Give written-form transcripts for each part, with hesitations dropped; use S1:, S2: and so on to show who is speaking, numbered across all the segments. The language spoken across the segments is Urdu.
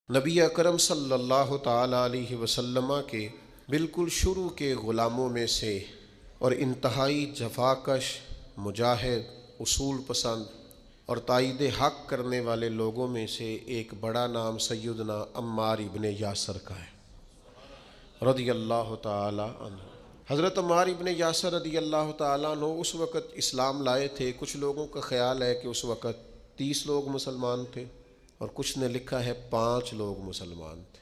S1: نبی اکرم صلی اللہ تعالیٰ علیہ وسلم کے بالکل شروع کے غلاموں میں سے اور انتہائی جفاکش، مجاہد، اصول پسند اور تائید حق کرنے والے لوگوں میں سے ایک بڑا نام سیدنا عمار ابن یاسر کا ہے رضی اللہ تعالیٰ عنہ۔ حضرت عمار ابن یاسر رضی اللہ تعالیٰ عنہ اس وقت اسلام لائے تھے۔ کچھ لوگوں کا خیال ہے کہ اس وقت 30 لوگ مسلمان تھے اور کچھ نے لکھا ہے 5 لوگ مسلمان تھے۔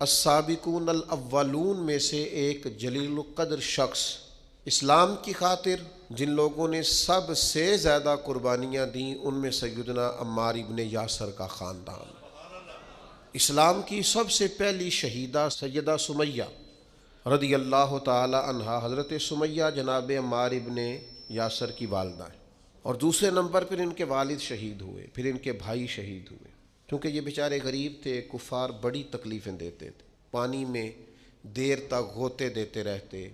S1: السابقون الاولون میں سے ایک جلیل القدر شخص، اسلام کی خاطر جن لوگوں نے سب سے زیادہ قربانیاں دیں ان میں سیدنا عمار ابن یاسر کا خاندان۔ اسلام کی سب سے پہلی شہیدہ سیدہ سمیہ رضی اللہ تعالی عنہا، حضرت سمیہ جناب عمار ابن یاسر کی والدہ ہیں، اور دوسرے نمبر پر ان کے والد شہید ہوئے، پھر ان کے بھائی شہید ہوئے، کیونکہ یہ بیچارے غریب تھے۔ کفار بڑی تکلیفیں دیتے تھے، پانی میں دیر تک غوطے دیتے رہتے،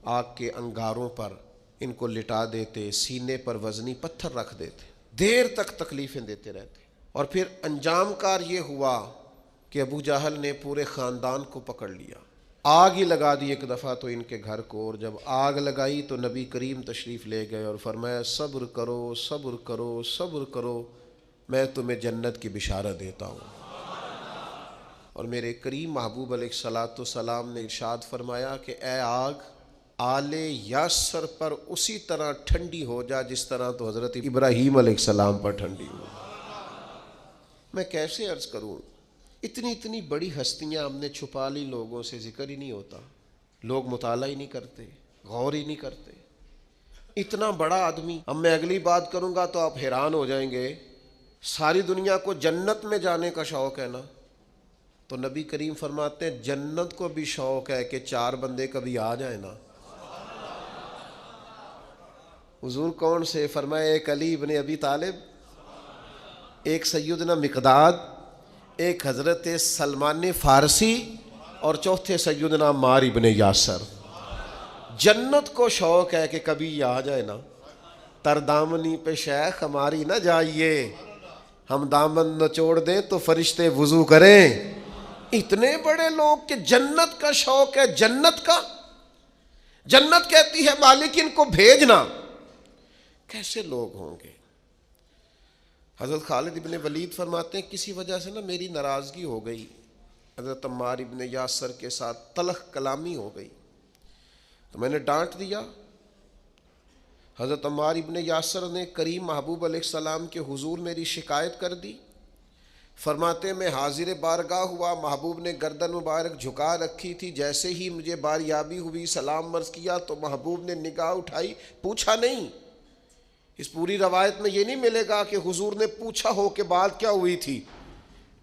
S1: آگ کے انگاروں پر ان کو لٹا دیتے، سینے پر وزنی پتھر رکھ دیتے، دیر تک تکلیفیں دیتے رہتے، اور پھر انجام کار یہ ہوا کہ ابو جہل نے پورے خاندان کو پکڑ لیا، آگ ہی لگا دی ایک دفعہ تو ان کے گھر کو، اور جب آگ لگائی تو نبی کریم تشریف لے گئے اور فرمایا صبر کرو صبر کرو صبر کرو، میں تمہیں جنت کی بشارت دیتا ہوں۔ اور میرے کریم محبوب علیہ الصلاۃ والسلام نے ارشاد فرمایا کہ اے آگ، آل یاسر پر اسی طرح ٹھنڈی ہو جا جس طرح تو حضرت ابراہیم علیہ السلام پر ٹھنڈی ہو۔ میں کیسے عرض کروں، اتنی بڑی ہستیاں ہم نے چھپا لی، لوگوں سے ذکر ہی نہیں ہوتا، لوگ مطالعہ ہی نہیں کرتے، غور ہی نہیں کرتے۔ اتنا بڑا آدمی، اب میں اگلی بات کروں گا تو آپ حیران ہو جائیں گے، ساری دنیا کو جنت میں جانے کا شوق ہے نا، تو نبی کریم فرماتے ہیں جنت کو بھی شوق ہے کہ 4 بندے کبھی آ جائیں نا۔ حضور کون سے؟ فرمایا ایک علی ابن ابی طالب، ایک سیدنا مقداد، ایک حضرت سلمان فارسی، اور چوتھے سیدنا عمار ابن یاسر۔ جنت کو شوق ہے کہ کبھی یہ آ جائے نا، تر دامنی پہ شیخ ہماری نہ جائیے، ہم دامن نچوڑ دیں تو فرشتے وضو کریں۔ اتنے بڑے لوگ کہ جنت کا شوق ہے، جنت کا، جنت کہتی ہے مالک ان کو بھیجنا۔ کیسے لوگ ہوں گے؟ حضرت خالد ابن ولید فرماتے ہیں کسی وجہ سے نا میری ناراضگی ہو گئی، حضرت عمار ابن یاسر کے ساتھ تلخ کلامی ہو گئی تو میں نے ڈانٹ دیا۔ حضرت عمار ابن یاسر نے کریم محبوب علیہ السلام کے حضور میری شکایت کر دی۔ فرماتے میں حاضر بارگاہ ہوا، محبوب نے گردن مبارک جھکا رکھی تھی، جیسے ہی مجھے باریابی ہوئی سلام عرض کیا تو محبوب نے نگاہ اٹھائی، پوچھا نہیں۔ اس پوری روایت میں یہ نہیں ملے گا کہ حضور نے پوچھا ہو کہ بات کیا ہوئی تھی۔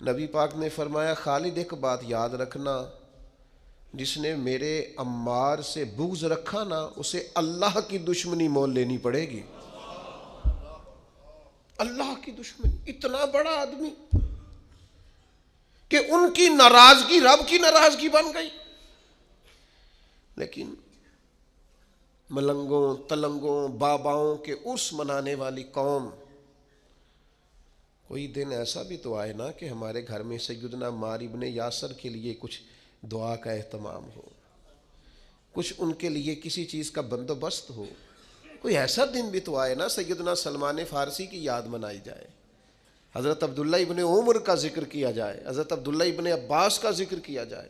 S1: نبی پاک نے فرمایا خالد ایک بات یاد رکھنا، جس نے میرے عمار سے بغض رکھا نا اسے اللہ کی دشمنی مول لینی پڑے گی۔ اللہ کی دشمنی، اتنا بڑا آدمی کہ ان کی ناراضگی رب کی ناراضگی بن گئی۔ لیکن ملنگوں تلنگوں باباؤں کے عرس منانے والی قوم، کوئی دن ایسا بھی تو آئے نا کہ ہمارے گھر میں سیدنا عمار ابن یاسر کے لیے کچھ دعا کا اہتمام ہو، کچھ ان کے لیے کسی چیز کا بندوبست ہو۔ کوئی ایسا دن بھی تو آئے نا سیدنا سلمان فارسی کی یاد منائی جائے، حضرت عبداللہ ابن عمر کا ذکر کیا جائے، حضرت عبداللہ ابن عباس کا ذکر کیا جائے۔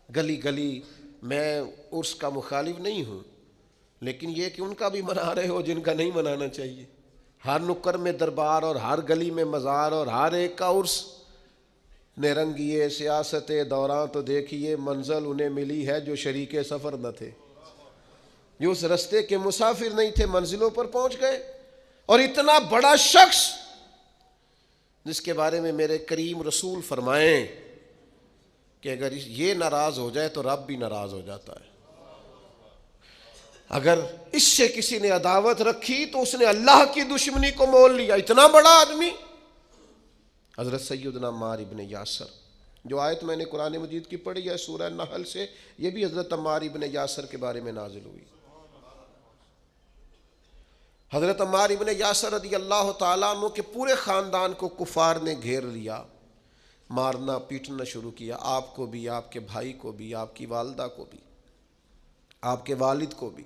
S1: گلی گلی میں عرس کا مخالف نہیں ہوں، لیکن یہ کہ ان کا بھی منا رہے ہو جن کا نہیں منانا چاہیے۔ ہر نکر میں دربار اور ہر گلی میں مزار اور ہر ایک کا عرس، نرنگیے سیاست دوران تو دیکھیے منزل انہیں ملی ہے جو شریک سفر نہ تھے، جو اس رستے کے مسافر نہیں تھے، منزلوں پر پہنچ گئے۔ اور اتنا بڑا شخص جس کے بارے میں میرے کریم رسول فرمائیں کہ اگر یہ ناراض ہو جائے تو رب بھی ناراض ہو جاتا ہے۔ اگر اس سے کسی نے عداوت رکھی تو اس نے اللہ کی دشمنی کو مول لیا۔ اتنا بڑا آدمی حضرت سیدنا عمار ابن یاسر۔ جو آیت میں نے قرآن مجید کی پڑھی ہے سورہ نحل سے، یہ بھی حضرت عمار ابن یاسر کے بارے میں نازل ہوئی۔ حضرت عمار ابن یاسر رضی اللہ تعالیٰ عنہ کے پورے خاندان کو کفار نے گھیر لیا، مارنا پیٹنا شروع کیا، آپ کو بھی، آپ کے بھائی کو بھی، آپ کی والدہ کو بھی، آپ کے والد کو بھی،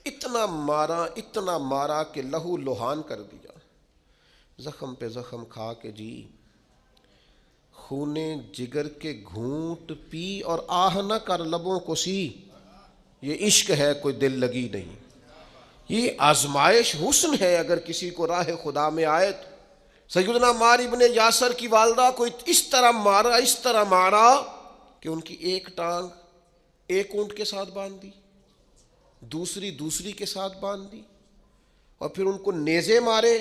S1: اتنا مارا کہ لہو لہان کر دیا، زخم پہ زخم کھا کے جی خونے جگر کے گھونٹ پی اور آہ نہ کر لبوں کو سی۔ یہ عشق ہے، کوئی دل لگی نہیں، یہ آزمائش حسن ہے۔ اگر کسی کو راہ خدا میں آئے تو سیدنا عمار ابن یاسر کی والدہ کو اس طرح مارا کہ ان کی ایک ٹانگ ایک اونٹ کے ساتھ باندھ دی، دوسری کے ساتھ باندھ دی، اور پھر ان کو نیزے مارے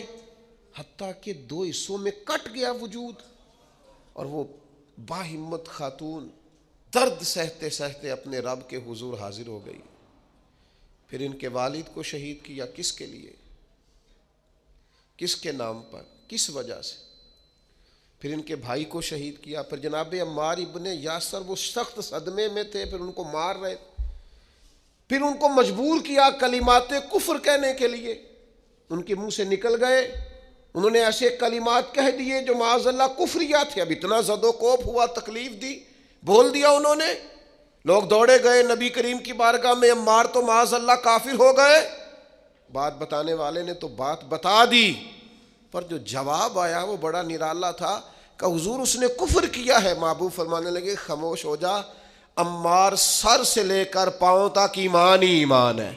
S1: حتیٰ کہ 2 حصوں میں کٹ گیا وجود، اور وہ باہمت خاتون درد سہتے سہتے اپنے رب کے حضور حاضر ہو گئی۔ پھر ان کے والد کو شہید کیا، کس کے لیے، کس کے نام پر، کس وجہ سے؟ پھر ان کے بھائی کو شہید کیا۔ پھر جناب عمار ابن یاسر وہ سخت صدمے میں تھے، پھر ان کو مار رہے تھے، پھر ان کو مجبور کیا کلمات کفر کہنے کے لیے، ان کے منہ سے نکل گئے، انہوں نے ایسے کلمات کہہ دیے جو معاذ اللہ کفریہ تھے۔ اب اتنا زد و کوپ ہوا، تکلیف دی، بول دیا انہوں نے، لوگ دوڑے گئے نبی کریم کی بارگاہ میں، عمار تو معاذ اللہ کافر ہو گئے۔ بات بتانے والے نے تو بات بتا دی، پر جو جواب آیا وہ بڑا نرالا تھا کہ حضور اس نے کفر کیا ہے۔ محبوب فرمانے لگے خاموش ہو جا، عمار سر سے لے کر پاؤں تک ایمان ہی ایمان ہے۔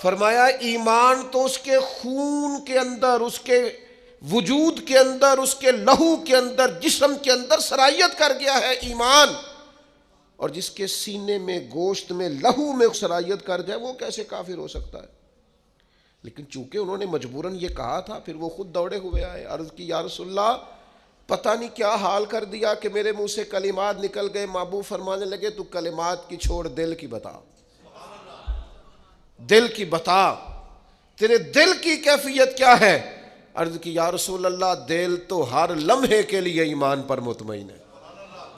S1: فرمایا ایمان تو اس کے خون کے اندر، اس کے وجود کے اندر، اس کے لہو کے اندر، جسم کے اندر سرایت کر گیا ہے ایمان، اور جس کے سینے میں، گوشت میں، لہو میں سرایت کر جائے وہ کیسے کافر ہو سکتا ہے؟ لیکن چونکہ انہوں نے مجبوراً یہ کہا تھا، پھر وہ خود دوڑے ہوئے آئے، عرض کی یا رسول اللہ پتہ نہیں کیا حال کر دیا کہ میرے منہ سے کلمات نکل گئے۔ محبوب فرمانے لگے تو کلمات کی چھوڑ، دل کی بتا، دل کی بتا، تیرے دل کی کیفیت کیا ہے؟ عرض کی یا رسول اللہ دل تو ہر لمحے کے لیے ایمان پر مطمئن ہے۔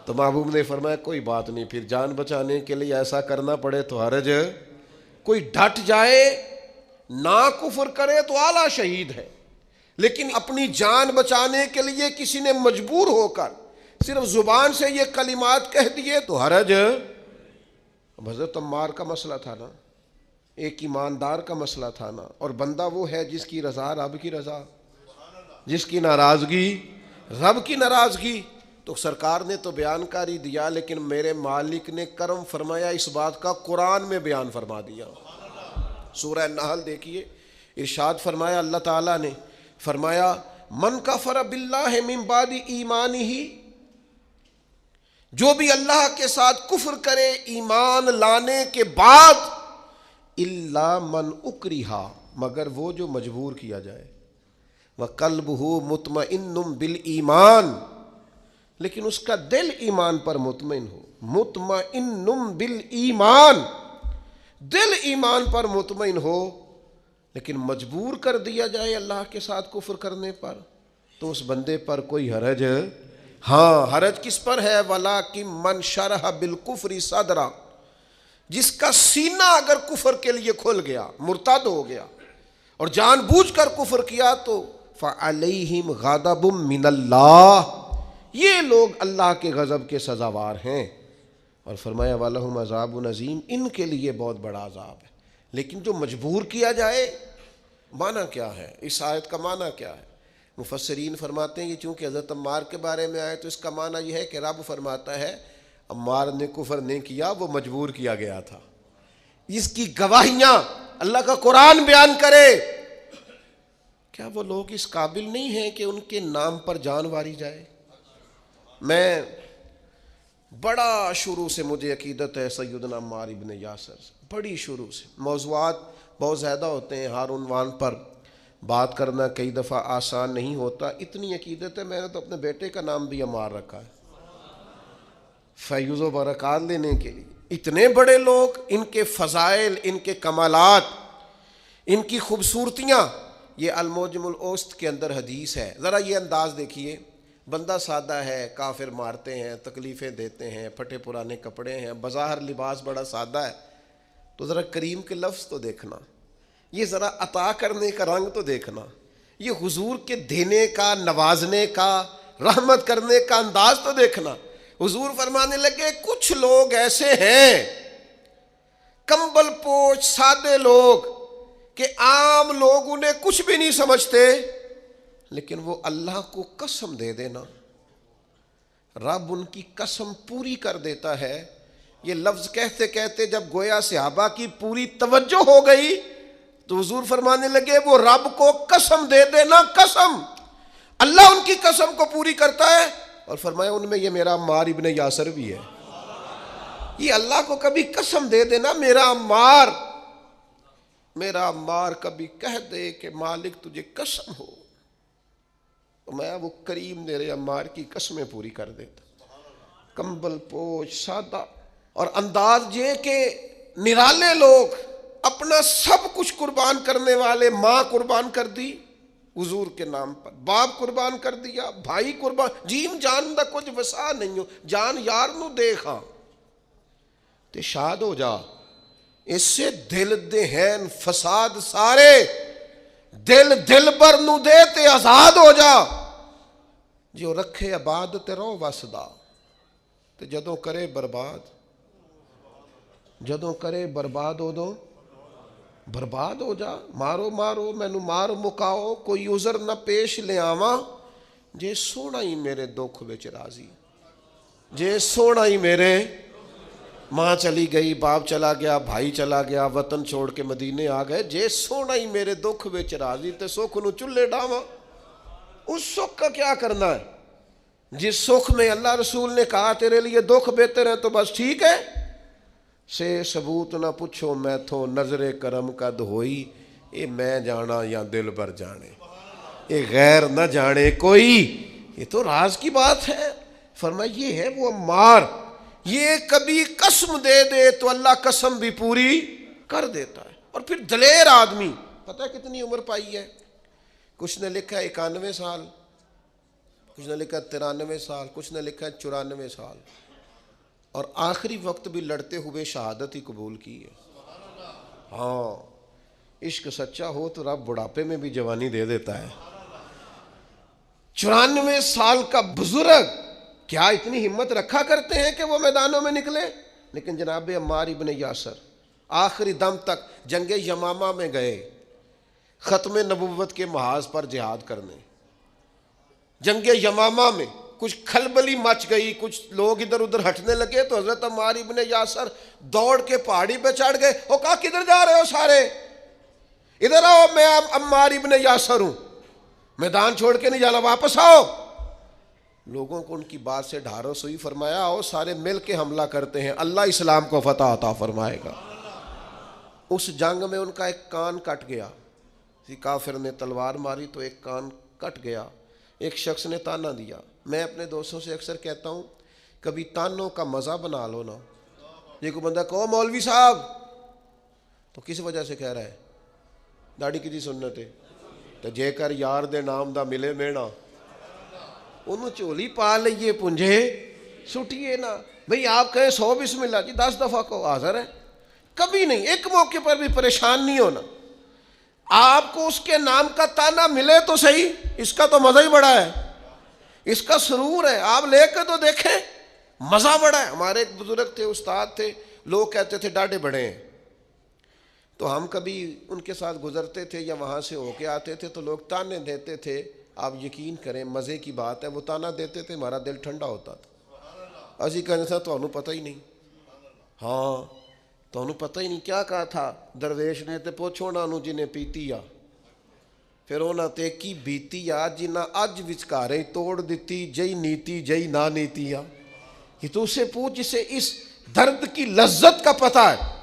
S1: تو محبوب نے فرمایا کوئی بات نہیں، پھر جان بچانے کے لیے ایسا کرنا پڑے تو حرج، کوئی ڈٹ جائے نہ کفر کرے تو اعلیٰ شہید ہے، لیکن اپنی جان بچانے کے لیے کسی نے مجبور ہو کر صرف زبان سے یہ کلمات کہہ دیے تو حرج۔ حضرت عمار کا مسئلہ تھا نا، ایک ایماندار کا مسئلہ تھا نا، اور بندہ وہ ہے جس کی رضا رب کی رضا، جس کی ناراضگی رب کی ناراضگی۔ تو سرکار نے تو بیان کاری دیا، لیکن میرے مالک نے کرم فرمایا اس بات کا قرآن میں بیان فرما دیا۔ سورہ نحل دیکھیے، ارشاد فرمایا اللہ تعالیٰ نے، فرمایا من کفر باللہ من بعد ایمانہ، جو بھی اللہ کے ساتھ کفر کرے ایمان لانے کے بعد، الا من اکرہ، مگر وہ جو مجبور کیا جائے، وقلبہ مطمئن بالایمان، لیکن اس کا دل ایمان پر مطمئن ہو، مطمئن بالایمان، دل ایمان پر مطمئن ہو، لیکن مجبور کر دیا جائے اللہ کے ساتھ کفر کرنے پر، تو اس بندے پر کوئی حرج، ہاں حرج کس پر ہے؟ وَلَٰكِن مَّن شَرَحَ بِالْكُفْرِ صَدْرًا، جس کا سینہ اگر کفر کے لیے کھل گیا، مرتد ہو گیا اور جان بوجھ کر کفر کیا، تو فَعَلَيْهِمْ غَضَبٌ مِّنَ اللَّهِ، یہ لوگ اللہ کے غضب کے سزاوار ہیں۔ اور فرمایا وَلَهُمْ عَذَابٌ عَظِيمٌ، ان کے لیے بہت بڑا عذاب ہے۔ لیکن جو مجبور کیا جائے، معنی کیا ہے؟ اس آیت کا معنی کیا ہے؟ مفسرین فرماتے ہیں یہ چونکہ حضرت عمار کے بارے میں آئے تو اس کا معنی یہ ہے کہ رب فرماتا ہے عمار نے کفر نہیں کیا، وہ مجبور کیا گیا تھا۔ اس کی گواہیاں اللہ کا قرآن بیان کرے۔ کیا وہ لوگ اس قابل نہیں ہیں کہ ان کے نام پر جان واری جائے؟ میں بڑا شروع سے مجھے عقیدت ہے سیدنا عمار ابن یاسر سے، بڑی شروع سے۔ موضوعات بہت زیادہ ہوتے ہیں، ہر عنوان پر بات کرنا کئی دفعہ آسان نہیں ہوتا۔ اتنی عقیدت ہے، میں نے تو اپنے بیٹے کا نام بھی عمار رکھا ہے فیض و برکات لینے کے لیے۔ اتنے بڑے لوگ، ان کے فضائل، ان کے کمالات، ان کی خوبصورتیاں، یہ المعجم الاوسط کے اندر حدیث ہے۔ ذرا یہ انداز دیکھیے، بندہ سادہ ہے، کافر مارتے ہیں، تکلیفیں دیتے ہیں، پھٹے پرانے کپڑے ہیں، بظاہر لباس بڑا سادہ ہے، تو ذرا کریم کے لفظ تو دیکھنا، یہ ذرا عطا کرنے کا رنگ تو دیکھنا، یہ حضور کے دینے کا، نوازنے کا، رحمت کرنے کا انداز تو دیکھنا. حضور فرمانے لگے کچھ لوگ ایسے ہیں کمبل پوش سادے لوگ کہ عام لوگ انہیں کچھ بھی نہیں سمجھتے، لیکن وہ اللہ کو قسم دے دینا، رب ان کی قسم پوری کر دیتا ہے. یہ لفظ کہتے کہتے جب گویا صحابہ کی پوری توجہ ہو گئی تو حضور فرمانے لگے وہ رب کو قسم دے دینا، قسم اللہ ان کی قسم کو پوری کرتا ہے. اور فرمایا ان میں یہ میرا عمار ابن یاسر بھی ہے. یہ اللہ کو کبھی قسم دے دینا، میرا عمار کبھی کہہ دے کہ مالک تجھے قسم ہو تو میں وہ کریم میرے عمار کی قسمیں پوری کر دیتا. کمبل پوش سادہ اور انداز یہ کہ نرالے لوگ، اپنا سب کچھ قربان کرنے والے. ماں قربان کر دی حضور کے نام پر، باپ قربان کر دیا، بھائی قربان، جیم جان دا کچھ وسا نہیں ہو، جان یار نو دیکھا تے شاد ہو جا. اس سے دل دہن فساد سارے، دل بر نو دے تے آزاد ہو جا. جو رکھے آباد تے رو وسدا تے جدوں کرے برباد ہو دو برباد ہو جا. مارو مینو مار مکاؤ، کوئی عذر نہ پیش لے آواں، جے سونا ہی میرے دکھ وچ راضی. جے سونا ہی میرے، ماں چلی گئی، باپ چلا گیا، بھائی چلا گیا، وطن چھوڑ کے مدینے آ گئے، جے سونا ہی میرے دکھ وچ راضی تے سکھ نو چلے ڈاواں. اس سکھ کا کیا کرنا ہے؟ جس سکھ میں اللہ رسول نے کہا تیرے لیے دکھ بہتر ہے تو بس ٹھیک ہے. سے ثبوت نہ پوچھو میں تھو نظر کرم قد ہوئی، یہ میں جانا یا دل بر جانے، یہ غیر نہ جانے کوئی. یہ تو راز کی بات ہے. فرمایا یہ ہے وہ عمار، یہ کبھی قسم دے دے تو اللہ قسم بھی پوری کر دیتا ہے. اور پھر دلیر آدمی، پتہ ہے کتنی عمر پائی ہے؟ کچھ نے لکھا 91 سال، کچھ نے لکھا 93 سال، کچھ نے لکھا 94 سال، اور آخری وقت بھی لڑتے ہوئے شہادت ہی قبول کی ہے. ہاں عشق سچا ہو تو رب بڑھاپے میں بھی جوانی دے دیتا ہے. 94 سال کا بزرگ کیا اتنی ہمت رکھا کرتے ہیں کہ وہ میدانوں میں نکلے؟ لیکن جناب عمار ابن یاسر آخری دم تک جنگ یمامہ میں گئے، ختم نبوت کے محاذ پر جہاد کرنے. جنگ یمامہ میں کچھ کھلبلی مچ گئی، کچھ لوگ ادھر ادھر ہٹنے لگے تو حضرت عمار ابن یاسر دوڑ کے پہاڑی پہ چڑھ گئے. وہ کہا کدھر جا رہے ہو سارے؟ ادھر آؤ، میں عمار ابن یاسر ہوں، میدان چھوڑ کے نہیں جانا، واپس آؤ. لوگوں کو ان کی بات سے ڈھارس ہوئی. فرمایا آؤ سارے مل کے حملہ کرتے ہیں، اللہ اسلام کو فتح عطا فرمائے گا. اس جنگ میں ان کا ایک کان کٹ گیا، کافر نے تلوار ماری تو ایک کان کٹ گیا. ایک شخص نے تانا دیا. میں اپنے دوستوں سے اکثر کہتا ہوں کبھی تانوں کا مزہ بنا لو نا. یہ کوئی بندہ کہو مولوی صاحب تو کس وجہ سے کہہ رہا ہے؟ داڑھی کی سنت ہے تو جے کر یار دے نام دا ملے مینا، انہوں چولی پا لئیے پنجے سٹیے نا. بھئی آپ کہیں 100 بسم اللہ جی 10 دفعہ کو حاضر ہے. کبھی نہیں، ایک موقع پر بھی پریشان نہیں ہونا. آپ کو اس کے نام کا تانا ملے تو صحیح، اس کا تو مزہ ہی بڑا ہے، اس کا سرور ہے. آپ لے کے تو دیکھیں، مزہ بڑا ہے. ہمارے ایک بزرگ تھے، استاد تھے، لوگ کہتے تھے ڈاڈے بڑے ہیں، تو ہم کبھی ان کے ساتھ گزرتے تھے یا وہاں سے ہو کے آتے تھے تو لوگ تانے دیتے تھے. آپ یقین کریں مزے کی بات ہے، وہ تانا دیتے تھے ہمارا دل ٹھنڈا ہوتا تھا. اسی کہنے تھا تو انہوں پتہ ہی نہیں. ہاں تو انہوں پتہ ہی نہیں کیا کہا تھا درویش نے، تے پوچھو نا انہوں جنہیں پیتی آ، پھر انہوں تے کی بیتی آ جنہ اج وچکارے توڑ دیتی، جئی نیتی جئی نا نیتی آ. یہ تو اسے پوچھ جسے اس درد کی لذت کا پتہ ہے،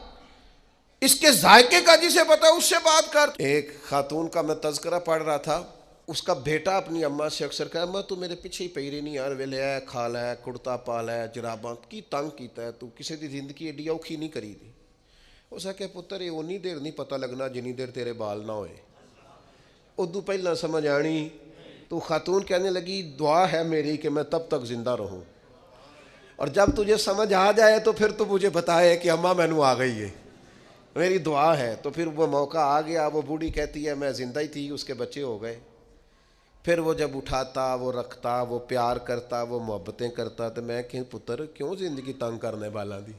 S1: اس کے ذائقے کا جسے پتہ ہے، اس سے بات کر. ایک خاتون کا میں تذکرہ پڑھ رہا تھا، اس کا بیٹا اپنی اماں سے اکثر کہا اماں تو میرے پیچھے ہی پئی رہی نہیں یار، ویلے ہے کھا لے کڑتا پا لے جراباں کی تنگ کیتا ہے تو کسی دی زندگی ایڈی اوکھی نہیں کری دی. اس نے کہا پتر یہ اونی دیر نہیں پتہ لگنا جنی دیر تیرے بال نہ ہوئے. ادو پہلا سمجھ آنی تو خاتون کہنے لگی دعا ہے میری کہ میں تب تک زندہ رہوں، اور جب تجھے سمجھ آ جائے تو پھر تو مجھے بتائے کہ اماں مینوں آ گئی ہے، میری دعا ہے. تو پھر وہ موقع آ گیا، وہ بوڑھی کہتی ہے میں زندہ ہی تھی، اس کے بچے ہو گئے. پھر وہ جب اٹھاتا، وہ رکھتا، وہ پیار کرتا، وہ محبتیں کرتا، تو میں کہ پتر کیوں زندگی تنگ کرنے والا دی،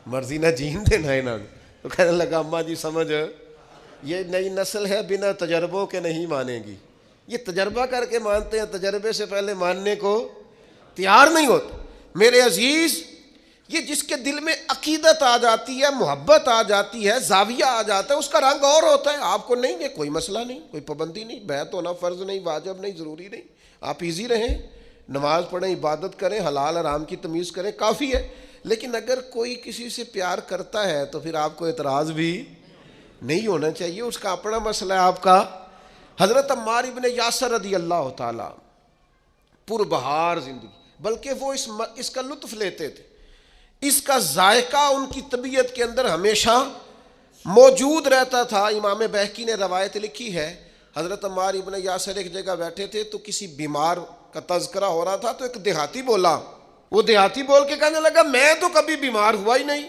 S1: مرضی نہ جین دینا انہوں نے. تو کہنے لگا اماں جی سمجھ، یہ نئی نسل ہے بنا تجربوں کے نہیں مانے گی. یہ تجربہ کر کے مانتے ہیں، تجربے سے پہلے ماننے کو تیار نہیں ہوتے. میرے عزیز، یہ جس کے دل میں عقیدت آ جاتی ہے، محبت آ جاتی ہے، زاویہ آ جاتا ہے، اس کا رنگ اور ہوتا ہے. آپ کو نہیں ہے کوئی مسئلہ نہیں، کوئی پابندی نہیں، بیعت ہونا فرض نہیں، واجب نہیں، ضروری نہیں. آپ ایزی رہیں، نماز پڑھیں، عبادت کریں، حلال حرام کی تمیز کریں، کافی ہے. لیکن اگر کوئی کسی سے پیار کرتا ہے تو پھر آپ کو اعتراض بھی نہیں ہونا چاہیے، اس کا اپنا مسئلہ ہے آپ کا. حضرت عمار ابن یاسر رضی اللہ تعالیٰ پربہار زندگی، بلکہ وہ اس کا لطف لیتے تھے، اس کا ذائقہ ان کی طبیعت کے اندر ہمیشہ موجود رہتا تھا. امام بہقی نے روایت لکھی ہے، حضرت عمار ابن یاسر ایک جگہ بیٹھے تھے تو کسی بیمار کا تذکرہ ہو رہا تھا، تو ایک دیہاتی بولا، وہ دیہاتی بول کے کہنے لگا میں تو کبھی بیمار ہوا ہی نہیں.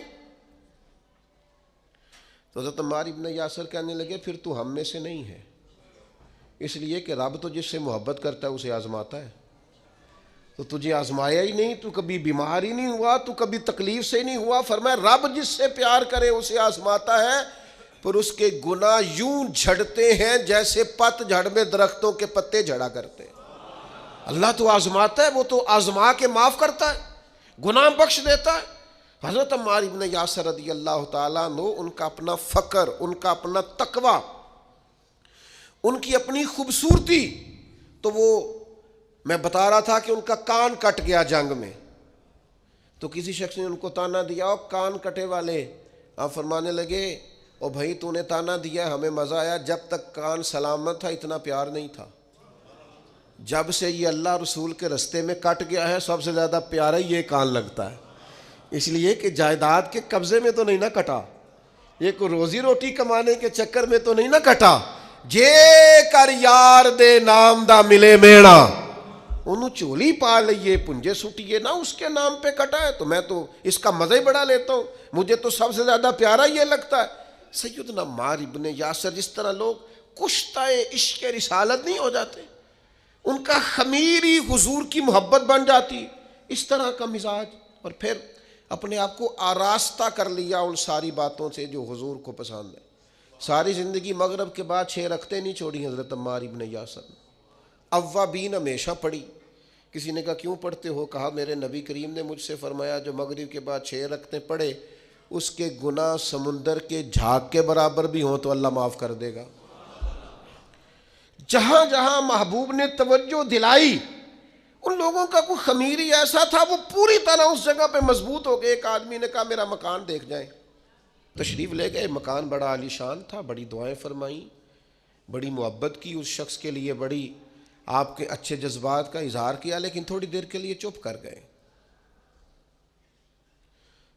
S1: تو حضرت عمار ابن یاسر کہنے لگے پھر تو ہم میں سے نہیں ہے، اس لیے کہ رب تو جس سے محبت کرتا ہے اسے آزماتا ہے. تو تجھے آزمایا ہی نہیں، تو کبھی بیمار ہی نہیں ہوا، تو کبھی تکلیف سے نہیں ہوا. فرمایا رب جس سے پیار کرے اسے آزماتا ہے، پر اس کے گناہ یوں جھڑتے ہیں جیسے پت جھڑ میں درختوں کے پتے جھڑا کرتے ہیں. اللہ تو آزماتا ہے، وہ تو آزما کے معاف کرتا ہے، گناہ بخش دیتا ہے. حضرت عمار ابن یاسر رضی اللہ تعالیٰ عنہ، ان کا اپنا فقر، ان کا اپنا تقوی، ان کی اپنی خوبصورتی. تو وہ میں بتا رہا تھا کہ ان کا کان کٹ گیا جنگ میں، تو کسی شخص نے ان کو تانا دیا، اور کان کٹے والے. آپ فرمانے لگے او بھائی تو نے تانا دیا، ہمیں مزہ آیا، جب تک کان سلامت تھا اتنا پیار نہیں تھا، جب سے یہ اللہ رسول کے رستے میں کٹ گیا ہے سب سے زیادہ پیارا یہ کان لگتا ہے. اس لیے کہ جائیداد کے قبضے میں تو نہیں نہ کٹا، یہ کوئی روزی روٹی کمانے کے چکر میں تو نہیں نہ کٹا. جے کر یار دے نام دا ملے میڑا، انہوں چولی پا لئیے پنجے سٹیے نہ، اس کے نام پہ کٹا ہے. تو میں تو اس کا مزہ ہی بڑا لیتا ہوں، مجھے تو سب سے زیادہ پیارا یہ لگتا ہے. سیدنا عمار ابن یاسر، جس طرح لوگ کشتہ عشق رسالت نہیں ہو جاتے، ان کا خمیری حضور کی محبت بن جاتی، اس طرح کا مزاج. اور پھر اپنے آپ کو آراستہ کر لیا ان ساری باتوں سے جو حضور کو پسند ہے. ساری زندگی مغرب کے بعد 6 رکعتیں نہیں چھوڑی حضرت عمار ابن یاسر نے، اوابین ہمیشہ پڑھی. کسی نے کہا کیوں پڑھتے ہو؟ کہا میرے نبی کریم نے مجھ سے فرمایا جو مغرب کے بعد 6 رکعتیں پڑھے اس کے گناہ سمندر کے جھاگ کے برابر بھی ہوں تو اللہ معاف کر دے گا. جہاں جہاں محبوب نے توجہ دلائی، ان لوگوں کا کوئی خمیری ایسا تھا وہ پوری طرح اس جگہ پہ مضبوط ہو گئے. ایک آدمی نے کہا میرا مکان دیکھ جائیں، تشریف لے گئے. مکان بڑا عالی شان تھا، بڑی دعائیں فرمائیں، بڑی محبت کی اس شخص کے لیے، بڑی آپ کے اچھے جذبات کا اظہار کیا، لیکن تھوڑی دیر کے لیے چپ کر گئے.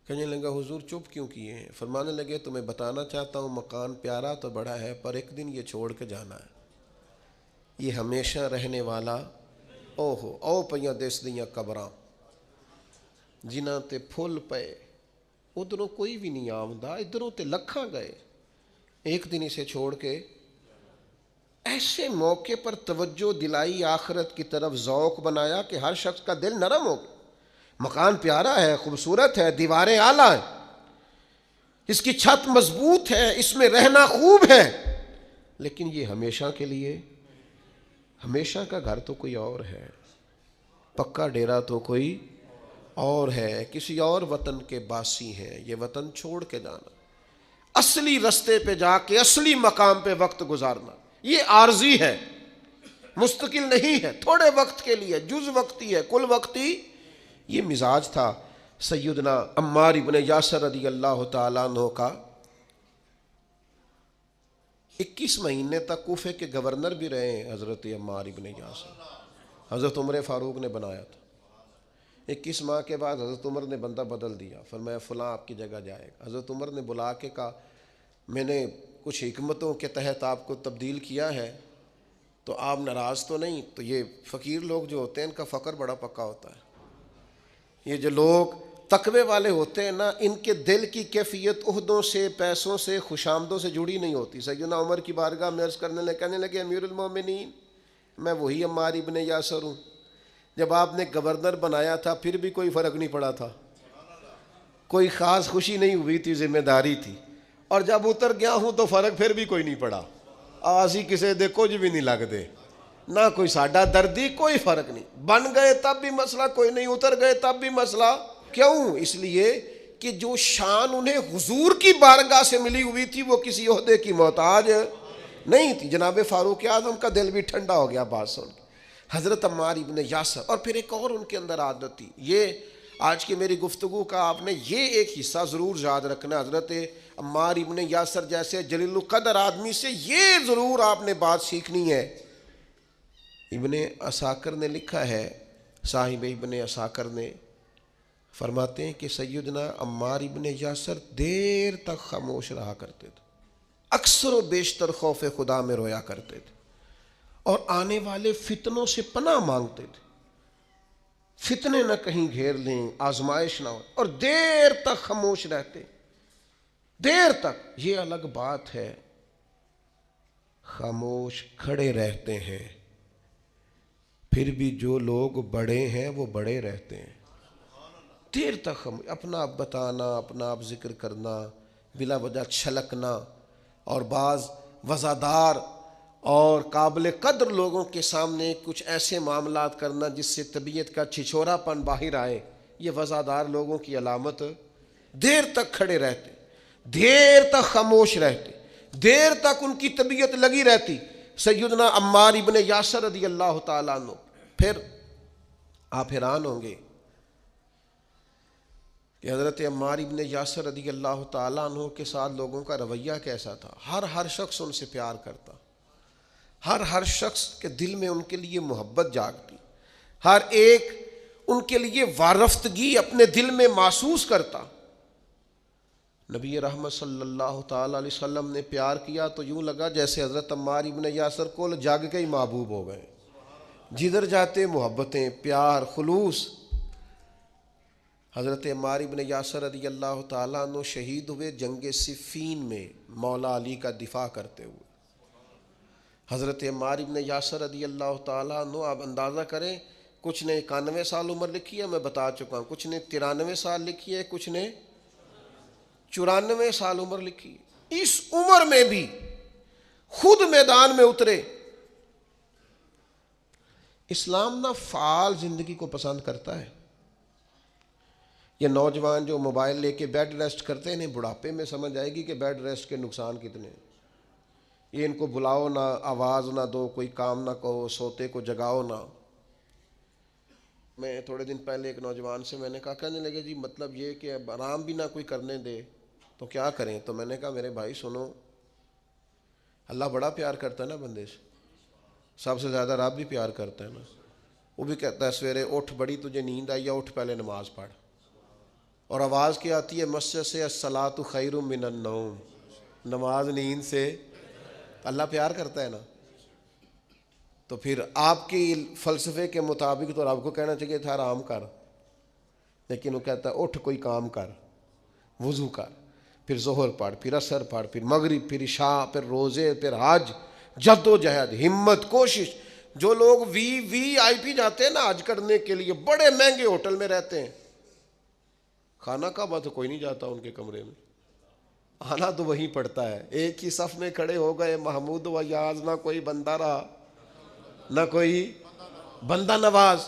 S1: کہنے لگا حضور چپ کیوں کیے ہیں؟ فرمانے لگے تمہیں بتانا چاہتا ہوں مکان پیارا تو بڑا ہے، پر ایک دن یہ چھوڑ کے جانا ہے، یہ ہمیشہ رہنے والا او پیاں دس دیاں قبراں جنہاں تے پھول پئے، ادھروں کوئی بھی نہیں آمدا، ادھروں تے لکھاں گئے، ایک دن اسے چھوڑ کے. ایسے موقع پر توجہ دلائی، آخرت کی طرف ذوق بنایا کہ ہر شخص کا دل نرم ہو. مکان پیارا ہے، خوبصورت ہے، دیواریں اعلیٰ ہیں، اس کی چھت مضبوط ہے، اس میں رہنا خوب ہے، لیکن یہ ہمیشہ کے لیے، ہمیشہ کا گھر تو کوئی اور ہے، پکا ڈیرا تو کوئی اور ہے، کسی اور وطن کے باسی ہیں، یہ وطن چھوڑ کے جانا، اصلی رستے پہ جا کے اصلی مقام پہ وقت گزارنا یہ عارضی ہے، مستقل نہیں ہے، تھوڑے وقت کے لیے، جز وقتی ہے، کل وقتی. یہ مزاج تھا سیدنا عمار ابن یاسر رضی اللہ تعالیٰ عنہ کا. 21 مہینے تک کوفے کے گورنر بھی رہے ہیں حضرت عمار ابن یاسر، حضرت عمر فاروق نے بنایا تھا. 21 ماہ کے بعد حضرت عمر نے بندہ بدل دیا، فرمایا فلاں آپ کی جگہ جائے گا. حضرت عمر نے بلا کے کہا میں نے کچھ حکمتوں کے تحت آپ کو تبدیل کیا ہے تو آپ ناراض تو نہیں؟ تو یہ فقیر لوگ جو ہوتے ہیں ان کا فقر بڑا پکا ہوتا ہے، یہ جو لوگ تقوی والے ہوتے ہیں نا، ان کے دل کی کیفیت عہدوں سے، پیسوں سے، خوشامدوں سے جڑی نہیں ہوتی. سیدنا عمر کی بارگاہ میں عرض کرنے لگے، کہنے لگے امیر المومنین میں وہی عمار ابن یاسر ہوں. جب آپ نے گورنر بنایا تھا پھر بھی کوئی فرق نہیں پڑا تھا, کوئی خاص خوشی نہیں ہوئی تھی, ذمہ داری تھی. اور جب اتر گیا ہوں تو فرق پھر بھی کوئی نہیں پڑا. آسی کسے دے کچھ بھی نہیں لگ دے, نہ کوئی ساڈا دردی, کوئی فرق نہیں. بن گئے تب بھی مسئلہ کوئی نہیں, اتر گئے تب بھی مسئلہ. کیوں؟ اس لیے کہ جو شان انہیں حضور کی بارگاہ سے ملی ہوئی تھی وہ کسی عہدے کی محتاج نہیں تھی. جناب فاروق اعظم کا دل بھی ٹھنڈا ہو گیا بات سن کے. حضرت عمار ابن یاسر. اور پھر ایک اور ان کے اندر عادت تھی, یہ آج کی میری گفتگو کا آپ نے یہ ایک حصہ ضرور یاد رکھنا. حضرت عمار ابن یاسر جیسے جلیل القدر آدمی سے یہ ضرور آپ نے بات سیکھنی ہے. ابن عساکر نے لکھا ہے, صاحب ابن عساکر نے فرماتے ہیں کہ سیدنا عمار ابن یاسر دیر تک خاموش رہا کرتے تھے, اکثر و بیشتر خوف خدا میں رویا کرتے تھے, اور آنے والے فتنوں سے پناہ مانگتے تھے. فتنے نہ کہیں گھیر لیں, آزمائش نہ ہو, اور دیر تک خاموش رہتے, دیر تک. یہ الگ بات ہے خاموش کھڑے رہتے ہیں, پھر بھی جو لوگ بڑے ہیں وہ بڑے رہتے ہیں. دیر تک اپنا آپ بتانا, اپنا آپ ذکر کرنا, بلا وجہ چھلکنا, اور بعض وزادار اور قابل قدر لوگوں کے سامنے کچھ ایسے معاملات کرنا جس سے طبیعت کا چھچورا پن باہر آئے, یہ وزادار لوگوں کی علامت. دیر تک کھڑے رہتے, دیر تک خاموش رہتے, دیر تک ان کی طبیعت لگی رہتی. سیدنا عمار ابن یاسر رضی اللہ تعالیٰ عنہ. پھر آپ حیران ہوں گے کہ حضرت عمار ابن یاسر رضی اللہ تعالیٰ عنہ کے ساتھ لوگوں کا رویہ کیسا تھا. ہر شخص ان سے پیار کرتا, ہر شخص کے دل میں ان کے لیے محبت جاگتی, ہر ایک ان کے لیے وارفتگی اپنے دل میں محسوس کرتا. نبی رحمت صلی اللہ تعالیٰ علیہ وسلم نے پیار کیا تو یوں لگا جیسے حضرت عمار ابن یاسر کو جاگ کے ہی محبوب ہو گئے. جدھر جاتے محبتیں, پیار, خلوص. حضرت عمار ابن یاسر رضی اللہ تعالیٰ عنہ شہید ہوئے جنگ صفین میں مولا علی کا دفاع کرتے ہوئے. حضرت عمار ابن یاسر رضی اللہ تعالیٰ عنہ, آپ اندازہ کریں, کچھ نے 91 سال عمر لکھی ہے, میں بتا چکا ہوں, کچھ نے 93 سال لکھی ہے, کچھ نے 94 سال عمر لکھی. اس عمر میں بھی خود میدان میں اترے. اسلام نہ فعال زندگی کو پسند کرتا ہے. یہ نوجوان جو موبائل لے کے بیڈ ریسٹ کرتے ہیں, بڑھاپے میں سمجھ آئے گی کہ بیڈ ریسٹ کے نقصان کتنے ہیں. یہ ان کو بلاؤ نہ, آواز نہ دو, کوئی کام نہ کہو, سوتے کو جگاؤ نہ. میں تھوڑے دن پہلے ایک نوجوان سے میں نے کہا, کہنے لگے جی مطلب یہ کہ اب آرام بھی نہ کوئی کرنے دے تو کیا کریں. تو میں نے کہا میرے بھائی سنو, اللہ بڑا پیار کرتا ہے نا بندے سے, سب سے زیادہ رب بھی پیار کرتا ہے نا. وہ بھی کہتا ہے سویرے اٹھ, بڑی تجھے نیند آئی ہے, اٹھ پہلے نماز پڑھ. اور آواز کیا آتی ہے مسجد سے, الصلاۃ خیر من النوم, نماز نیند سے. اللہ پیار کرتا ہے نا. تو پھر آپ کی فلسفے کے مطابق تو رب کو کہنا چاہیے تھا آرام کر, لیکن وہ کہتا ہے اٹھ کوئی کام کر, وضو کر, پھر ظہر پڑھ, پھر عصر پڑھ, پھر مغرب, پھر عشاء, پھر روزے, پھر حج. جد و جہد, ہمت, کوشش. جو لوگ وی آئی پی جاتے ہیں نا حج کرنے کے لیے, بڑے مہنگے ہوٹل میں رہتے ہیں, کھانا کعبہ تو کوئی نہیں جاتا ان کے کمرے میں, آنا تو وہیں پڑتا ہے. ایک ہی صف میں کھڑے ہو گئے, محمود و یاز, نہ کوئی بندہ رہا نہ کوئی بندہ نواز.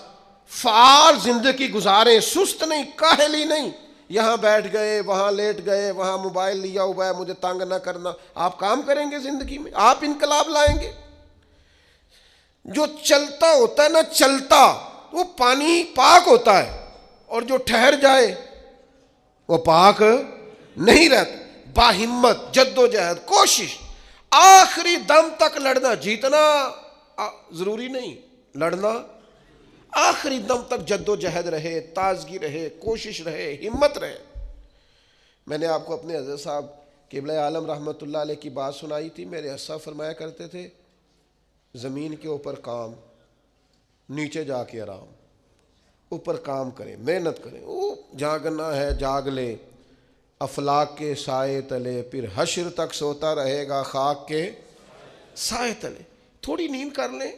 S1: فعال زندگی گزاریں, سست نہیں, کاہلی نہیں. یہاں بیٹھ گئے, وہاں لیٹ گئے, وہاں موبائل لیا ہوا ہے, مجھے تنگ نہ کرنا. آپ کام کریں گے زندگی میں, آپ انقلاب لائیں گے. جو چلتا ہوتا ہے نا, چلتا, وہ پانی پاک ہوتا ہے, اور جو ٹھہر جائے وہ پاک نہیں رہتا. باہمت, جد و جہد, کوشش, آخری دم تک لڑنا. جیتنا ضروری نہیں, لڑنا آخری دم تک جد و جہد رہے, تازگی رہے, کوشش رہے, ہمت رہے. میں نے آپ کو اپنے حضرت صاحب قبلہ عالم رحمۃ اللہ علیہ کی بات سنائی تھی. میرے حضرت فرمایا کرتے تھے, زمین کے اوپر کام, نیچے جا کے آرام. اوپر کام کریں, محنت کریں, وہ جاگنا ہے جاگ لے, افلاک کے سائے تلے, پھر حشر تک سوتا رہے گا خاک کے سائے تلے. تھوڑی نیند کر لیں,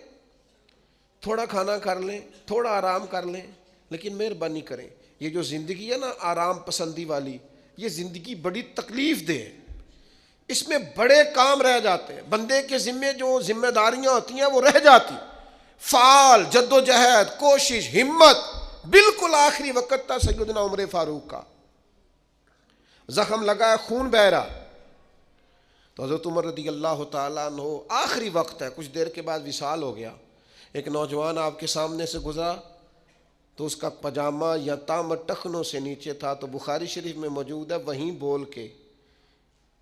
S1: تھوڑا کھانا کر لیں، تھوڑا آرام کر لیں، لیکن مہربانی کریں یہ جو زندگی ہے نا آرام پسندی والی، یہ زندگی بڑی تکلیف دہ ہے، اس میں بڑے کام رہ جاتے ہیں، بندے کے ذمے جو ذمہ داریاں ہوتی ہیں وہ رہ جاتی، فعال جد و جہد کوشش ہمت، بالکل آخری وقت تھا سیدنا عمر فاروق کا، زخم لگا ہے خون بہ رہا، تو حضرت عمر رضی اللہ تعالیٰ عنہ آخری وقت ہے، کچھ دیر کے بعد وصال ہو گیا، ایک نوجوان آپ کے سامنے سے گزرا تو اس کا پاجامہ یا تام ٹخنوں سے نیچے تھا، تو بخاری شریف میں موجود ہے، وہیں بول کے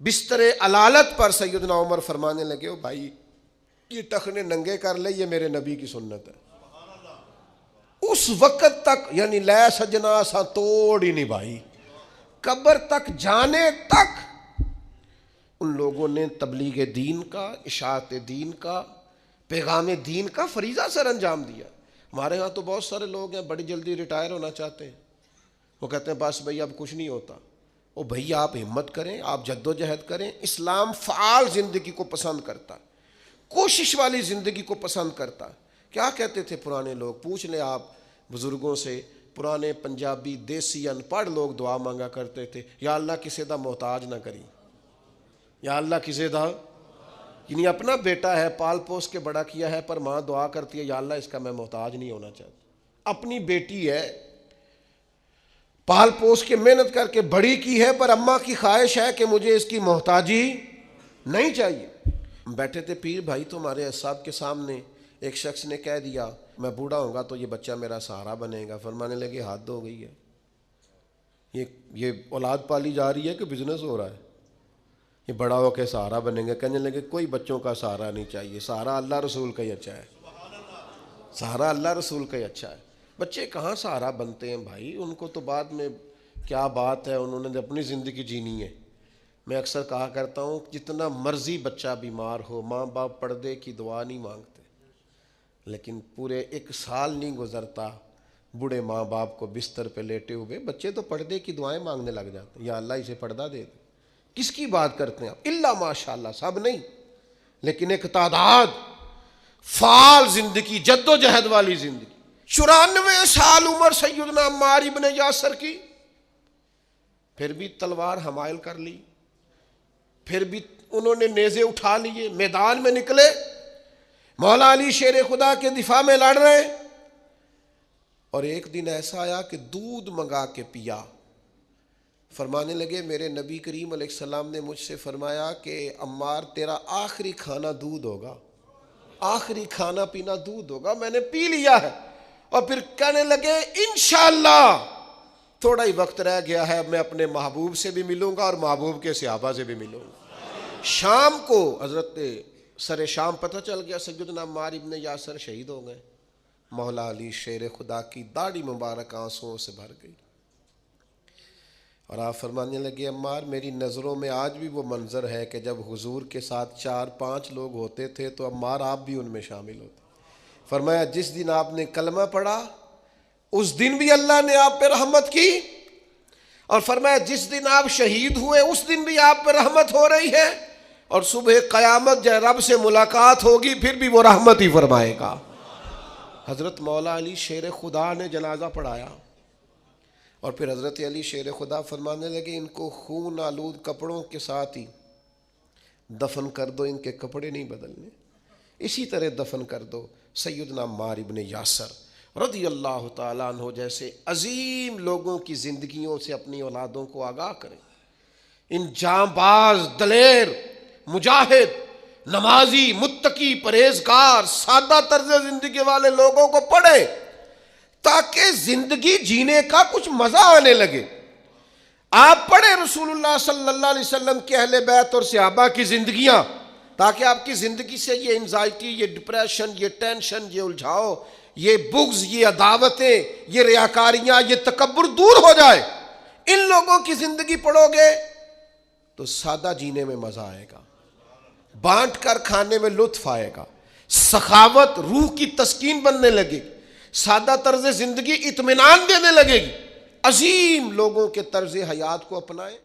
S1: بستر علالت پر سیدنا عمر فرمانے لگے، او بھائی یہ ٹخنے ننگے کر لے، یہ میرے نبی کی سنت ہے۔ اس وقت تک یعنی لے سجنا سا توڑ ہی نہیں بھائی، قبر تک جانے تک ان لوگوں نے تبلیغ دین کا، اشاعت دین کا، پیغام دین کا فریضہ سر انجام دیا۔ ہمارے ہاں تو بہت سارے لوگ ہیں بڑی جلدی ریٹائر ہونا چاہتے ہیں، وہ کہتے ہیں بس بھئی اب کچھ نہیں ہوتا۔ او بھئی آپ ہمت کریں، آپ جد و جہد کریں، اسلام فعال زندگی کو پسند کرتا، کوشش والی زندگی کو پسند کرتا۔ کیا کہتے تھے پرانے لوگ، پوچھ لیں آپ بزرگوں سے، پرانے پنجابی دیسی ان پڑھ لوگ دعا مانگا کرتے تھے، یا اللہ کسی دا محتاج نہ کری، یا اللہ کسی دا، یعنی اپنا بیٹا ہے پال پوس کے بڑا کیا ہے، پر ماں دعا کرتی ہے یا اللہ اس کا میں محتاج نہیں ہونا چاہتا، اپنی بیٹی ہے پال پوس کے محنت کر کے بڑی کی ہے، پر اماں کی خواہش ہے کہ مجھے اس کی محتاجی نہیں چاہیے۔ بیٹھے تھے پیر بھائی تو ہمارے صاحب کے سامنے ایک شخص نے کہہ دیا میں بوڑھا ہوں گا تو یہ بچہ میرا سہارا بنے گا، فرمانے لگے حد ہو گئی ہے، یہ اولاد پالی جا رہی ہے کہ بزنس ہو رہا ہے، یہ بڑا ہو کے سہارا بنیں گے۔ کہنے لگے کوئی بچوں کا سہارا نہیں چاہیے، سہارا اللہ رسول کا ہی اچھا ہے، سہارا اللہ رسول کا ہی اچھا ہے۔ بچے کہاں سہارا بنتے ہیں بھائی، ان کو تو بعد میں کیا بات ہے، انہوں نے اپنی زندگی جینی ہے۔ میں اکثر کہا کرتا ہوں جتنا مرضی بچہ بیمار ہو، ماں باپ پردے کی دعا نہیں مانگتے، لیکن پورے 1 سال نہیں گزرتا بوڑھے ماں باپ کو بستر پہ لیٹے ہوئے بچے تو پردے کی دعائیں مانگنے لگ جاتے ہیں، یا اللہ اسے پردہ دے دے۔ کس کی بات کرتے ہیں آپ؟ اللہ ماشاءاللہ سب نہیں، لیکن ایک تعداد فعال زندگی، جد و جہد والی زندگی۔ 94 سال عمر سیدنا عمار ابن یاسر کی، پھر بھی تلوار حمائل کر لی، پھر بھی انہوں نے نیزے اٹھا لیے، میدان میں نکلے، مولا علی شیر خدا کے دفاع میں لڑ رہے، اور ایک دن ایسا آیا کہ دودھ منگا کے پیا۔ فرمانے لگے میرے نبی کریم علیہ السلام نے مجھ سے فرمایا کہ عمار تیرا آخری کھانا دودھ ہوگا، آخری کھانا پینا دودھ ہوگا، میں نے پی لیا ہے۔ اور پھر کہنے لگے انشاءاللہ تھوڑا ہی وقت رہ گیا ہے، میں اپنے محبوب سے بھی ملوں گا اور محبوب کے صحابہ سے بھی ملوں گا۔ شام کو حضرت سر شام پتہ چل گیا سیدنا عمار ابن یاسر شہید ہو گئے۔ مولا علی شیر خدا کی داڑھی مبارک آنسوؤں سے بھر گئی، اور آپ فرمانے لگے عمار میری نظروں میں آج بھی وہ منظر ہے کہ جب حضور کے ساتھ 4-5 لوگ ہوتے تھے تو عمار آپ بھی ان میں شامل ہوتے۔ فرمایا جس دن آپ نے کلمہ پڑھا اس دن بھی اللہ نے آپ پہ رحمت کی، اور فرمایا جس دن آپ شہید ہوئے اس دن بھی آپ پہ رحمت ہو رہی ہے، اور صبح قیامت جب رب سے ملاقات ہوگی پھر بھی وہ رحمت ہی فرمائے گا۔ حضرت مولا علی شیر خدا نے جنازہ پڑھایا، اور پھر حضرت علی شیر خدا فرمانے لگے ان کو خون آلود کپڑوں کے ساتھ ہی دفن کر دو، ان کے کپڑے نہیں بدلنے، اسی طرح دفن کر دو۔ سیدنا عمار ابن یاسر رضی اللہ تعالیٰ عنہ جیسے عظیم لوگوں کی زندگیوں سے اپنی اولادوں کو آگاہ کریں، ان جانباز دلیر مجاہد نمازی متقی پرہیزگار سادہ طرز زندگی والے لوگوں کو پڑھیں تاکہ زندگی جینے کا کچھ مزہ آنے لگے۔ آپ پڑھیں رسول اللہ صلی اللہ علیہ وسلم کے اہل بیت اور صحابہ کی زندگیاں، تاکہ آپ کی زندگی سے یہ انزائٹی، یہ ڈپریشن، یہ ٹینشن، یہ الجھاؤ، یہ بغض، یہ عداوتیں، یہ ریاکاریاں، یہ تکبر دور ہو جائے۔ ان لوگوں کی زندگی پڑھو گے تو سادہ جینے میں مزہ آئے گا، بانٹ کر کھانے میں لطف آئے گا، سخاوت روح کی تسکین بننے لگے گی، سادہ طرز زندگی اطمینان دینے لگے گی۔ عظیم لوگوں کے طرز حیات کو اپنائیں۔